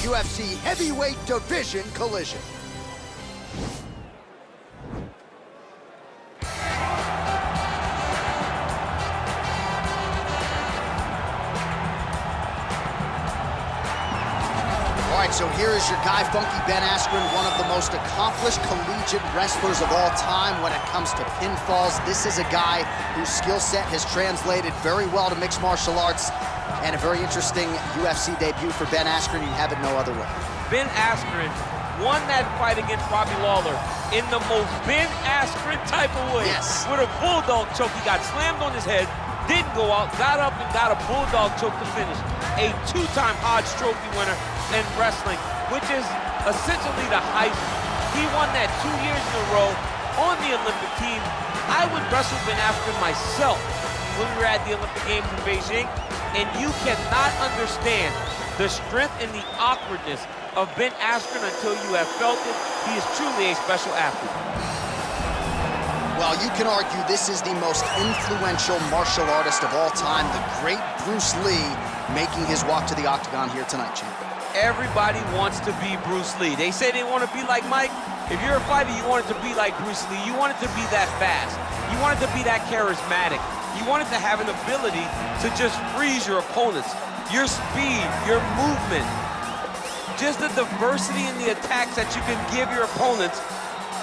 UFC heavyweight division collision. All right, so here is your guy, Funky Ben Askren, one of the most accomplished collegiate wrestlers of all time when it comes to pinfalls. This is a guy whose skill set has translated very well to mixed martial arts, and a very interesting UFC debut for Ben Askren. You have it no other way. Ben Askren won that fight against Robbie Lawler in the most Ben Askren type of way. Yes. With a bulldog choke. He got slammed on his head, didn't go out, got up and got a bulldog choke to finish. A two-time Hodge Trophy winner in wrestling, which is essentially the hype. He won that 2 years in a row on the Olympic team. I would wrestle Ben Askren myself when we were at the Olympic Games in Beijing, and you cannot understand the strength and the awkwardness of Ben Askren until you have felt it. He is truly a special athlete. Well, you can argue this is the most influential martial artist of all time, the great Bruce Lee, making his walk to the octagon here tonight, champ. Everybody wants to be Bruce Lee. They say they want to be like Mike. If you're a fighter, you want it to be like Bruce Lee. You want it to be that fast. You want it to be that charismatic. You want it to have an ability to just freeze your opponents. Your speed, your movement, just the diversity in the attacks that you can give your opponents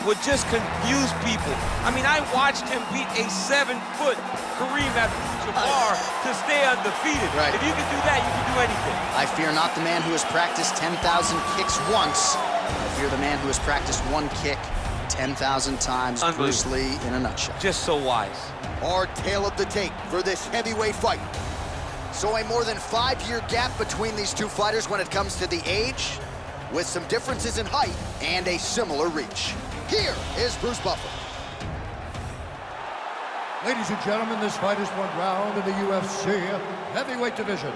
would just confuse people. I mean, I watched him beat a 7-foot Kareem Abdul-Jabbar to stay undefeated. Right. If you can do that, you can do anything. I fear not the man who has practiced 10,000 kicks once. I fear the man who has practiced one kick 10,000 times. Bruce Lee in a nutshell. Just so wise. Our tale of the tape for this heavyweight fight. So a more than 5-year gap between these two fighters when it comes to the age, with some differences in height and a similar reach. Here is Bruce Buffer. Ladies and gentlemen, this fight is one round in the UFC heavyweight division.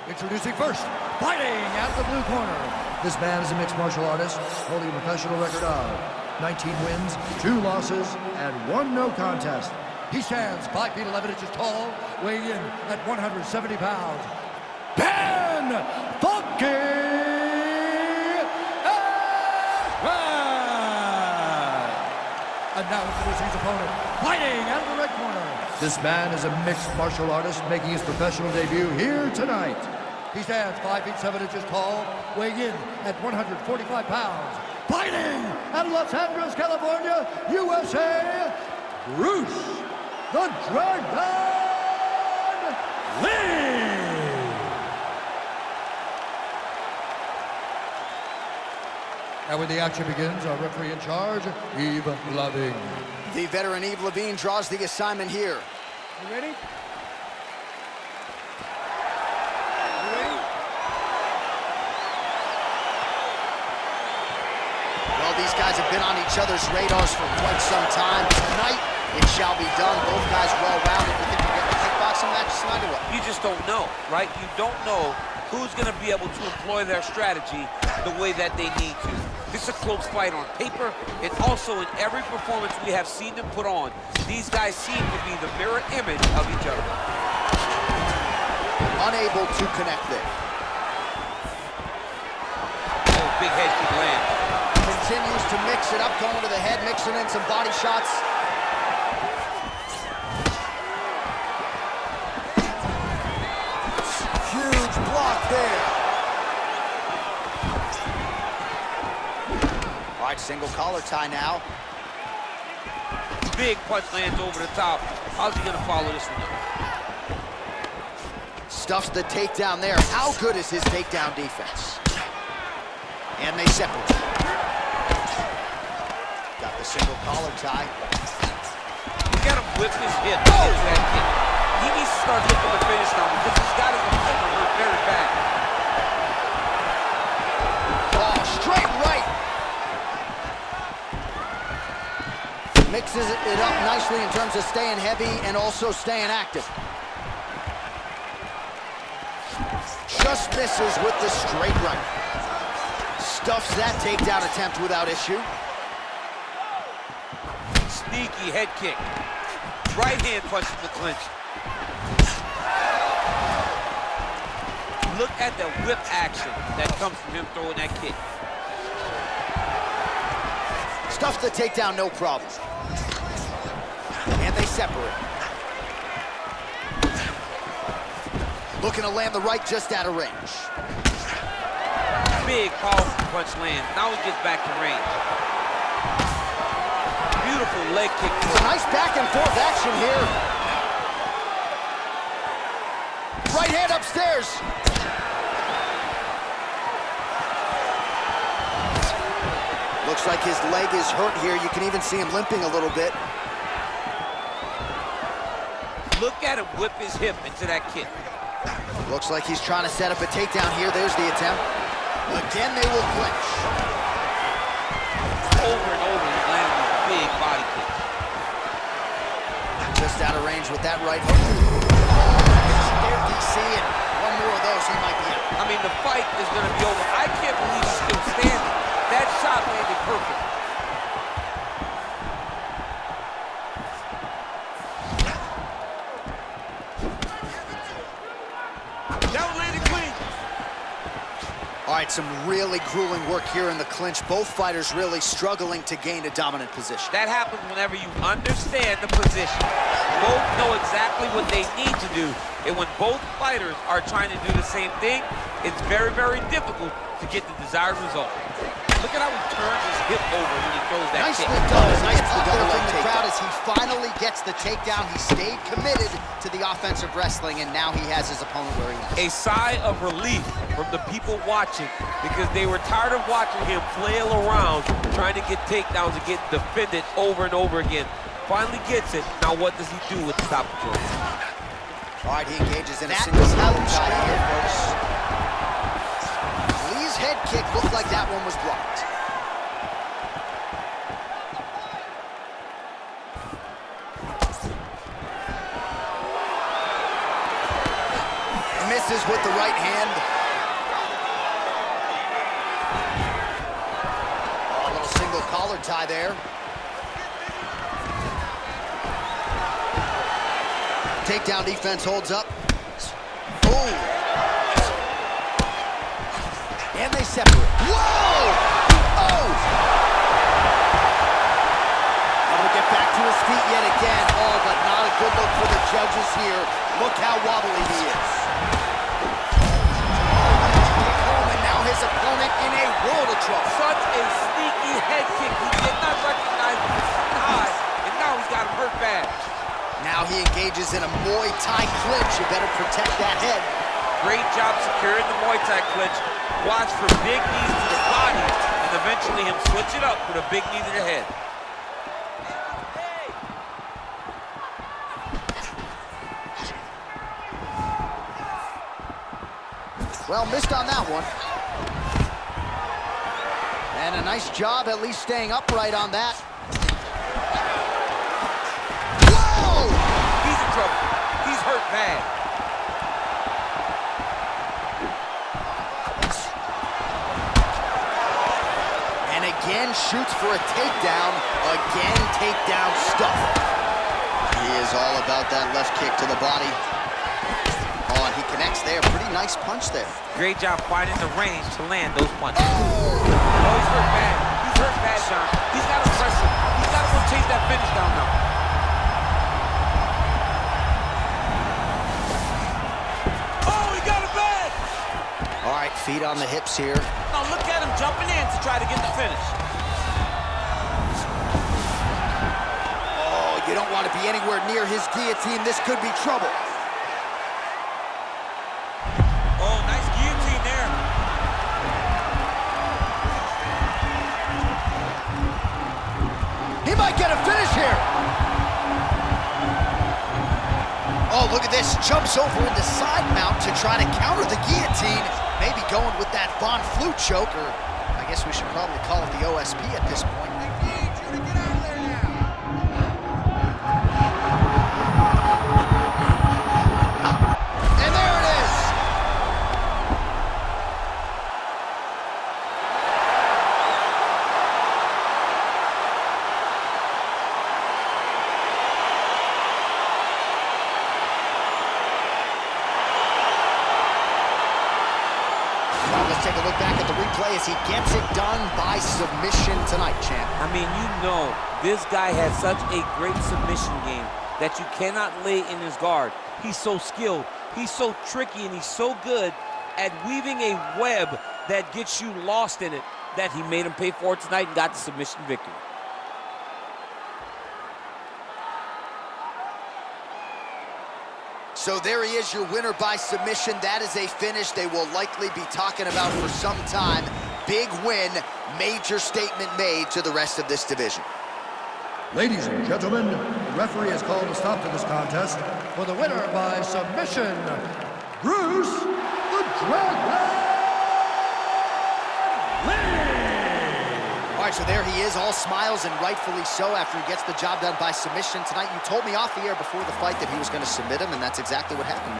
Introducing first, fighting out of the blue corner. This man is a mixed martial artist, holding a professional record of 19 wins, 2 losses, and 1 no contest. He stands 5 feet 11 inches tall, weighing in at 170 pounds. Ben Funky Askren! And now introducing his opponent, fighting out of the red corner. This man is a mixed martial artist making his professional debut here tonight. He stands 5 feet 7 inches tall, weighing in at 145 pounds. Fighting out of Los Angeles, California, USA, Bruce the Dragon Lee! And when the action begins, our referee in charge, Yves Lavigne. The veteran Yves Lavigne draws the assignment here. You ready? Well, these guys have been on each other's radars for quite some time. Tonight, it shall be done. Both guys well-rounded. You think we get the kickboxing match tonight or what? You just don't know, right? You don't know who's going to be able to employ their strategy the way that they need to. This is a close fight on paper, and also in every performance we have seen them put on. These guys seem to be the mirror image of each other. Unable to connect there. Oh, big head kick land. Continues to mix it up, going to the head, mixing in some body shots. Huge block there. All right, single collar tie now. Big punch lands over the top. How's he gonna follow this one up? Stuffs the takedown there. How good is his takedown defense? And they separate. Got the single collar tie. You got him whip his hip. Oh! He needs to start looking to finish now because he's got his opponent hurt very bad. Oh, straight right. Mixes it up nicely in terms of staying heavy and also staying active. Just misses with the straight right. Stuffs that takedown attempt without issue. Sneaky head kick. Right hand punch from the clinch. look at the whip action that comes from him throwing that kick. Stuffs the takedown, no problem. And they separate. Looking to land the right just out of range. Big, powerful punch lands. Now he gets back to range. Beautiful leg kick. It's a nice back and forth action here. Right hand upstairs. Looks like his leg is hurt here. You can even see him limping a little bit. Look at him whip his hip into that kick. Looks like he's trying to set up a takedown here. There's the attempt. Again, they will clinch. Over and over, he's landing these big body kicks. Just out of range with that right hook. There, DC, and one more of those, he might be out. I mean, the fight is going to be over. I can't believe he's still standing. That shot landed perfect. That one landed clean. All right, some really grueling work here in the clinch. Both fighters really struggling to gain a dominant position. That happens whenever you understand the position. Both know exactly what they need to do. And when both fighters are trying to do the same thing, it's very, very difficult to get the desired result. Look at how he turns his hip over when he throws that kick. Nicely done. Nice pop there from the crowd as he finally gets the takedown. He stayed committed to the offensive wrestling, and now he has his opponent where he wants. A sigh of relief from the people watching because they were tired of watching him flail around trying to get takedowns and get defended over and over again. Finally gets it. Now what does he do with the top control? All right, he engages in a single collar tie here, folks. Lee's head kick looked like that one was blocked. Misses with the right hand. Oh, a little single collar tie there. Takedown defense holds up. Oh! And they separate. Whoa! Oh! Able to get back to his feet yet again. Oh, but not a good look for the judges here. Look how wobbly he is. And now his opponent in a world of trouble. Such a sneaky head kick. He did not recognize it was high, and now he's got him hurt bad. Now he engages in a Muay Thai clinch. You better protect that head. Great job securing the Muay Thai clinch. Watch for big knees to the body, and eventually him switch it up with a big knee to the head. Well, missed on that one. And a nice job at least staying upright on that. Whoa! He's in trouble. He's hurt bad. And again shoots for a takedown. Again takedown stuff. He is all about that left kick to the body. Oh, and he connects there. Pretty nice punch there. Great job finding the range to land those punches. Oh, he's hurt bad. He's hurt bad, John. He's got to press him. He's got to go chase that finish down now. Oh, he got it bad. All right, feet on the hips here. Now look at him jumping in to try to get the finish. Oh, you don't want to be anywhere near his guillotine. This could be trouble. Oh, nice guillotine there. He might get a finish here. Oh, look at this. Jumps over into side mount to try to counter the guillotine. Maybe going with that Von Flue choke, or I guess we should probably call it the OSP at this point. And there it is. as he gets it done by submission tonight, champ. I mean, you know, this guy has such a great submission game that you cannot lay in his guard. He's so skilled, he's so tricky, and he's so good at weaving a web that gets you lost in it that he made him pay for it tonight and got the submission victory. So there he is, your winner by submission. That is a finish they will likely be talking about for some time. Big win, major statement made to the rest of this division. Ladies and gentlemen, the referee has called a stop to this contest for the winner by submission, Bruce the Dragon Lee! All right, so there he is, all smiles, and rightfully so after he gets the job done by submission tonight. You told me off the air before the fight that he was going to submit him, and that's exactly what happened.